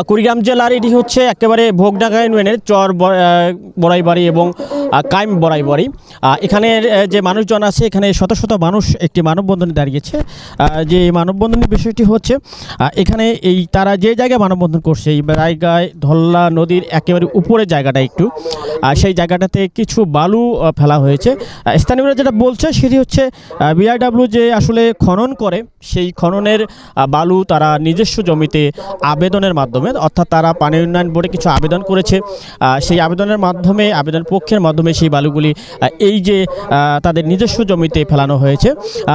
কুড়িগ্রাম জেলার এটি হচ্ছে একেবারে ভোগডাঙ্গা ইউনিয়নের চর বড়াইবাড়ি এবং কাইম বড়াইবাড়ি। এখানের যে মানুষজন আছে, এখানে শত শত মানুষ একটি মানববন্ধনে দাঁড়িয়েছে। যে মানববন্ধনের বিষয়টি হচ্ছে এখানে তারা যে জায়গায় মানববন্ধন করছে, এই জায়গায় ধল্লা নদীর একেবারে উপরের জায়গাটা একটু, সেই জায়গাটাতে কিছু বালু ফেলা হয়েছে। স্থানীয়রা যেটা বলছে সেটি হচ্ছে বিআরডব্লিউ যে আসলে খনন করে, সেই খননের বালু তারা নিজস্ব জমিতে আবেদনের মাধ্যমে, অর্থাৎ তারা পানি উন্নয়ন বোর্ডে কিছু আবেদন করেছে, সেই আবেদনের মাধ্যমে, আবেদন পক্ষের মাধ্যমে সেই বালুগুলি এই যে তাদের নিজস্ব জমিতে ফেলানো হয়েছে।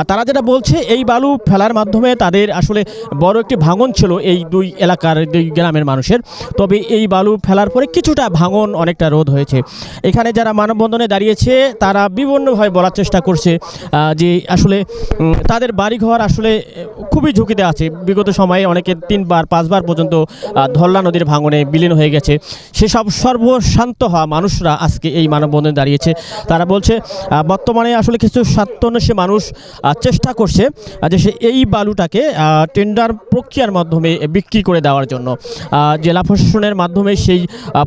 তারা যেটা বলছে এই বালু ফেলার মাধ্যমে তাদের আসলে বড় একটি ভাঙন ছিল এই দুই এলাকার, দুই গ্রামের মানুষের। তবে এই বালু ফেলার পরে কিছুটা ভাঙন অনেকটা রোধ হয়েছে। এখানে যারা মানববন্ধনে দাঁড়িয়েছে তারা বিভিন্নভাবে বলার চেষ্টা করছে যে আসলে তাদের বাড়িঘর আসলে খুবই ঝুঁকিতে আছে। বিগত সময়ে অনেকে 3বার 5বার পর্যন্ত ধল্লা নদীর ভাঙনে বিলীন হয়ে গেছে। সেসব সর্বশান্ত হওয়া মানুষরা আজকে এই মানববন্ধনে দাঁড়িয়েছে। তারা বলছে বর্তমানে আসলে কিছু স্বার্থন্বেষী মানুষ চেষ্টা করছে যে সে এই বালুটাকে টেন্ডার প্রক্রিয়ার মাধ্যমে বিক্রি করে দেওয়ার জন্য। জেলা প্রশাসনের মাধ্যমে সেই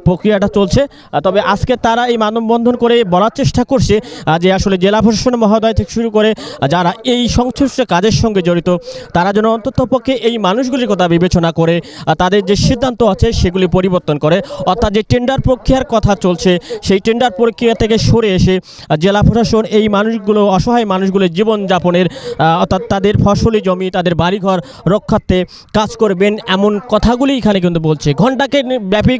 প্রক্রিয়াটা চলছে। তবে আজকে তারা এই মানববন্ধন করে বলার চেষ্টা করছে যে আসলে জেলা প্রশাসন মহোদয় থেকে শুরু করে যারা এই সংশ্লিষ্ট কাজের সঙ্গে জড়িত, তারা যেন অন্ততপক্ষে এই মানুষগুলির কথা বিবেচনা করে তাদের যে সিদ্ধান্ত আছে সেগুলি পরিবর্তন করে। অর্থাৎ যে টেন্ডার প্রক্রিয়ার কথা চলছে, সেই টেন্ডার প্রক্রিয়া থেকে সরে এসে জেলা প্রশাসন এই মানুষগুলো, অসহায় মানুষগুলোর জীবনযাপনের, অর্থাৎ তাদের ফসলি জমি, তাদের বাড়িঘর রক্ষার্থে কাজ করবেন, এমন কথাগুলি এখানে কিন্তু বলছে। ঘণ্টাকে ব্যাপী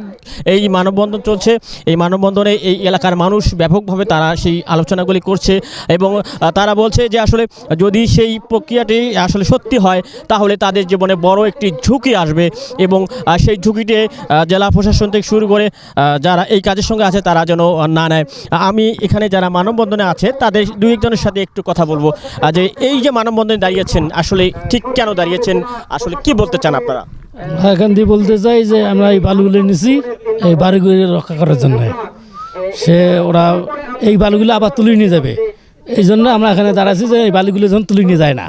এই মানববন্ধন চলছে। এই মানববন্ধনে এই এলাকার মানুষ ব্যাপকভাবে তারা সেই আলোচনাগুলি করছে এবং তারা বলছে যে আসলে যদি সেই প্রক্রিয়াটি আসলে সত্যি হয় তাহলে তাদের জীবনে বড় একটি ঝুঁকি আসবে এবং সেই ঝুঁকিতে জেলা প্রশাসন থেকে শুরু করে যারা এই কাজের সঙ্গে আছে তারা যেন না নেয়। আমি এখানে যারা মানববন্ধনে আছে তাদের দুই একজনের সাথে একটু কথা বলবো যে এই যে মানববন্ধনে দাঁড়িয়েছেন আসলে ঠিক কেন দাঁড়িয়েছেন, আসলে কি বলতে চান আপনারা? এখান দিয়ে বলতে চাই যে আমরা এই বালুগুলো নিছি এই বাড়িগুলি রক্ষা করার জন্য। ওরা এই বালুগুলো আবার তুলে নিয়ে যাবে, এই জন্য আমরা এখানে দাঁড়াচ্ছি যে এই বালুগুলো যখন তুলে নিয়ে যায় না।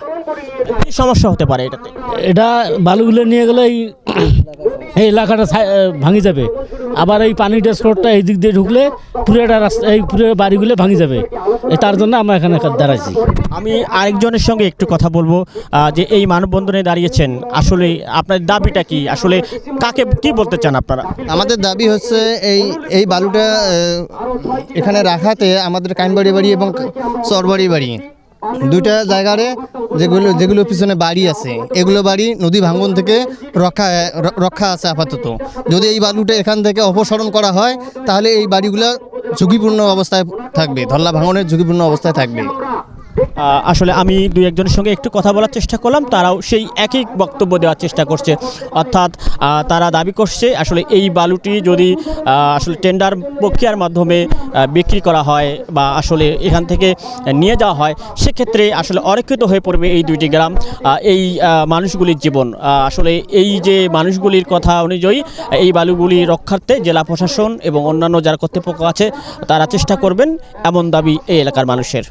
কি সমস্যা হতে পারে এটাতে? এটা বালুগুলো নিয়ে গেলে এই এলাকাটা ভাঙি যাবে, আবার এই পানিটা স্রোতটা এই দিক দিয়ে ঢুকলে পুরোটা রাস্তা, এই পুরো বাড়িগুলো ভাঙি যাবে। তার জন্য আমরা এখানে দাঁড়াইছি। আমি আরেকজনের সঙ্গে একটু কথা বলবো যে এই মানববন্ধনে দাঁড়িয়েছেন, আসলে আপনার দাবিটা কি, আসলে কাকে কি বলতে চান আপনারা? আমাদের দাবি হচ্ছে এই বালুটা এখানে রাখাতে আমাদের কাইনবাড়ি বাড়ি এবং চরবাড়ি বাড়ি দুইটা জায়গারে যেগুলো পিছনে বাড়ি আছে, এগুলো বাড়ি নদী ভাঙন থেকে রক্ষা আছে আপাতত। যদি এই বালুটা এখান থেকে অপসারণ করা হয় তাহলে এই বাড়িগুলো ঝুঁকিপূর্ণ অবস্থায় থাকবে, ধল্লা ভাঙনের ঝুঁকিপূর্ণ অবস্থায় থাকবে। আসলে আমি দুই একজনের সঙ্গে একটু কথা বলার চেষ্টা করলাম, তারাও সেই একই বক্তব্য দেওয়ার চেষ্টা করছে। অর্থাৎ তারা দাবি করছে আসলে এই বালুটি যদি আসলে টেন্ডার প্রক্রিয়ার মাধ্যমে বিক্রি করা হয় বা আসলে এখান থেকে নিয়ে যাওয়া হয়, সেক্ষেত্রে আসলে অরক্ষিত হয়ে পড়বে এই দুইটি গ্রাম, এই মানুষগুলির জীবন। আসলে এই যে মানুষগুলির কথা অনুযায়ী এই বালুগুলি রক্ষার্থে জেলা প্রশাসন এবং অন্যান্য যারা কর্তৃপক্ষ আছে তারা চেষ্টা করবেন, এমন দাবি এই এলাকার মানুষের।